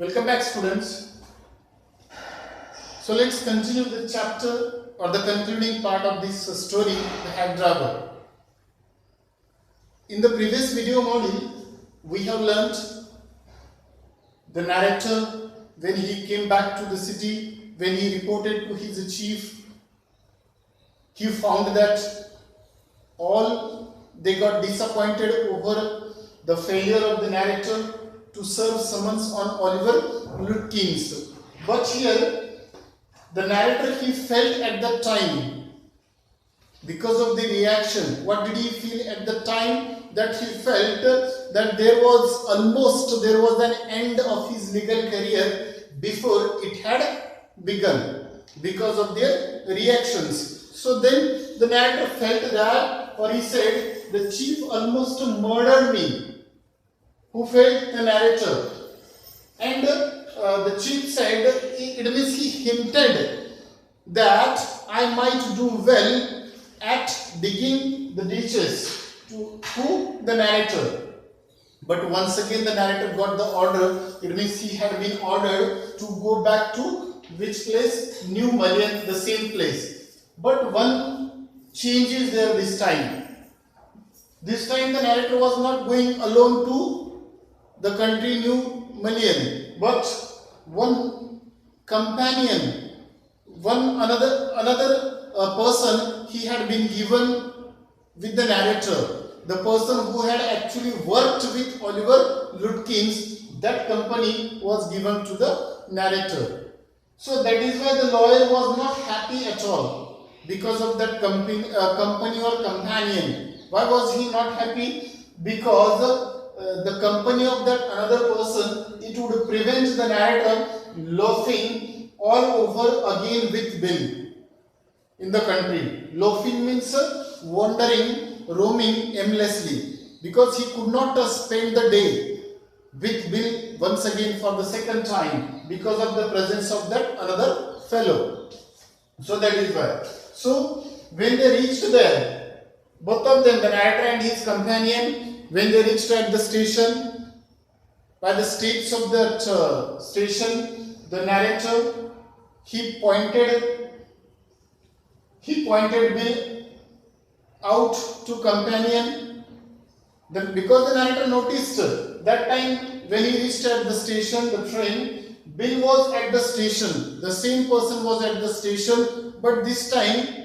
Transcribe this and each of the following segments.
Welcome back, students. So let's continue the chapter or the concluding part of this story, the hack driver. In the previous video module, we have learnt the narrator when he came back to the city, when he reported to his chief, he found that all they got disappointed over the failure of the narrator to serve summons on Oliver Lutkins. But here, the narrator, he felt at that time, because of the reaction, what did he feel at the time? That he felt that there was an end of his legal career before it had begun, because of their reactions. So then the narrator felt that, or he said, the chief almost murdered me. Who felt? The narrator. And the chief said, it means he hinted that I might do well at digging the ditches. To who? The narrator. But once again the narrator got the order. It means he had been ordered to go back to which place? New Mullion, the same place. But one change is there this time. This time the narrator was not going alone to the country New Mullion, but one companion, another person he had been given with the narrator. The person who had actually worked with Oliver Lutkins, that company was given to the narrator. So that is why the lawyer was not happy at all because of that company or companion. Why was he not happy? Because the company of that another person, it would prevent the narrator loafing all over again with Bill in the country. Loafing means wandering, roaming aimlessly, because he could not spend the day with Bill once again for the second time because of the presence of that another fellow. So that is why. So when they reached there, both of them, the narrator and his companion, when they reached at the station, by the steps of that station, the narrator, he pointed Bill out to companion. Then because the narrator noticed that time when he reached at the station, the train, Bill was at the station. The same person was at the station, but this time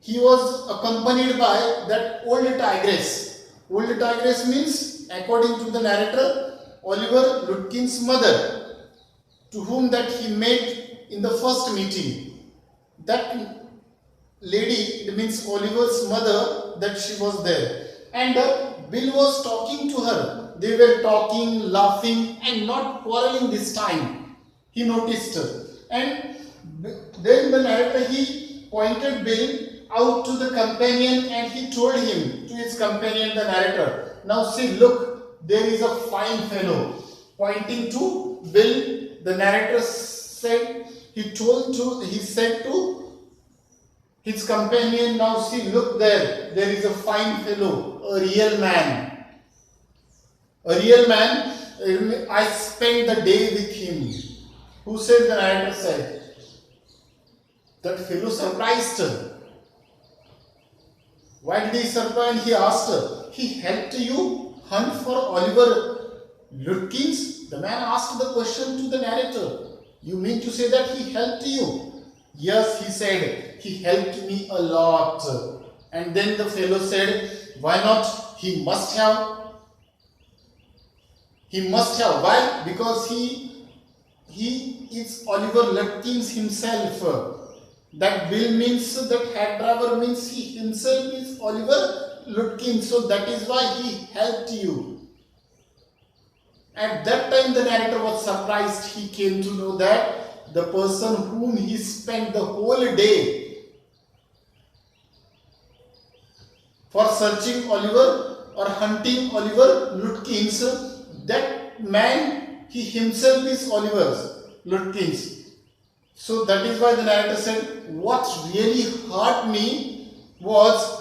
he was accompanied by that old tigress. Old tigress means, according to the narrator, Oliver Lutkins' mother, to whom that he met in the first meeting. That lady, it means Oliver's mother, that she was there. And Bill was talking to her. They were talking, laughing, and not quarreling this time. He noticed her. And then the narrator, he pointed Bill out to the companion and he told him, to his companion, the narrator, now see, look, there is a fine fellow. Pointing to Bill, the narrator said, he said to his companion, now see, look there is a fine fellow, a real man. A real man, I spent the day with him. Who said? The narrator said. That fellow surprised her. Why did he surprise? He asked her, he helped you hunt for Oliver Lutkins? The man asked the question to the narrator. You mean to say that he helped you? Yes, he said, he helped me a lot. And then the fellow said, why not? He must have. He must have. Why? Because he is Oliver Lutkins himself. That Bill means, that hack driver means he himself is Oliver Lutkins. So that is why he helped you. At that time the narrator was surprised. He came to know that the person whom he spent the whole day for searching Oliver or hunting Oliver Lutkins, that man, he himself is Oliver Lutkins. So that is why the narrator said, what really hurt me was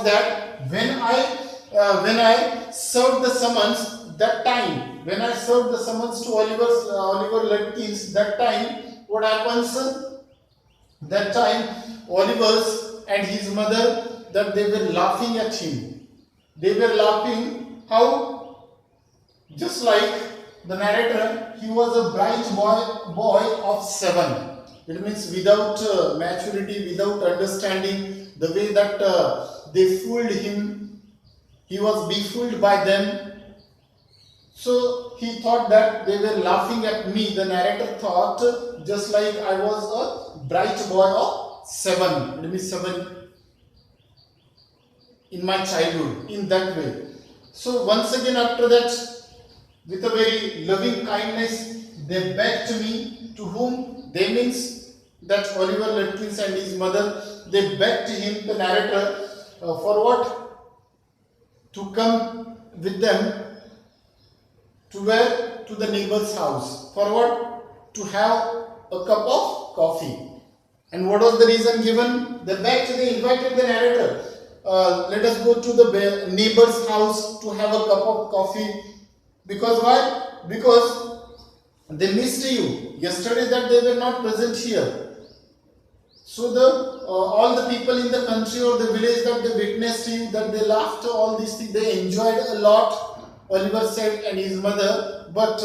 that when I served the summons, that time when I served the summons to Oliver Lutkins, that time what happens? That time Oliver's and his mother, that they were laughing at him. They were laughing how? Just like the narrator, he was a bright boy of 7. It means without maturity, without understanding the way that they fooled him, he was befooled by them. So he thought that they were laughing at me. The narrator thought just like I was a bright boy of 7. It means 7 in my childhood, in that way. So once again after that, with a very loving kindness, they begged me, to whom they means that Oliver Lutkins and his mother, they begged him, the narrator, for what? To come with them to where? To the neighbor's house. For what? To have a cup of coffee. And what was the reason given? They invited the narrator. Let us go to the neighbor's house to have a cup of coffee. Because why? Because they missed you. Yesterday that they were not present here. So all the people in the country or the village that they witnessed you, that they laughed, all these things, they enjoyed a lot, Oliver said, and his mother, but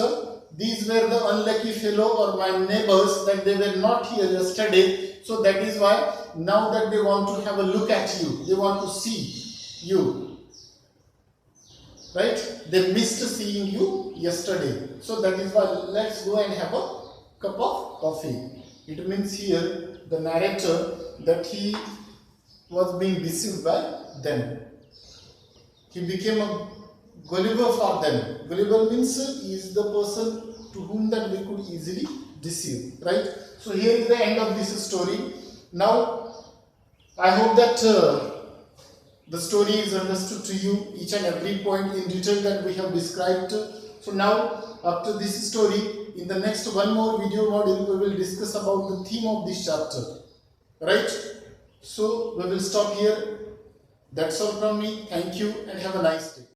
these were the unlucky fellow or my neighbors, that they were not here yesterday. So that is why now that they want to have a look at you, they want to see you. Right? They missed seeing you yesterday. So that is why let's go and have a cup of coffee. It means here the narrator that he was being deceived by them. He became a Gulliver for them. Gulliver means he is the person to whom that we could easily deceive. Right? So here is the end of this story. Now I hope that the story is understood to you, each and every point in detail that we have described. So now, after this story, in the next one more video module, we will discuss about the theme of this chapter. Right? So, we will stop here. That's all from me. Thank you and have a nice day.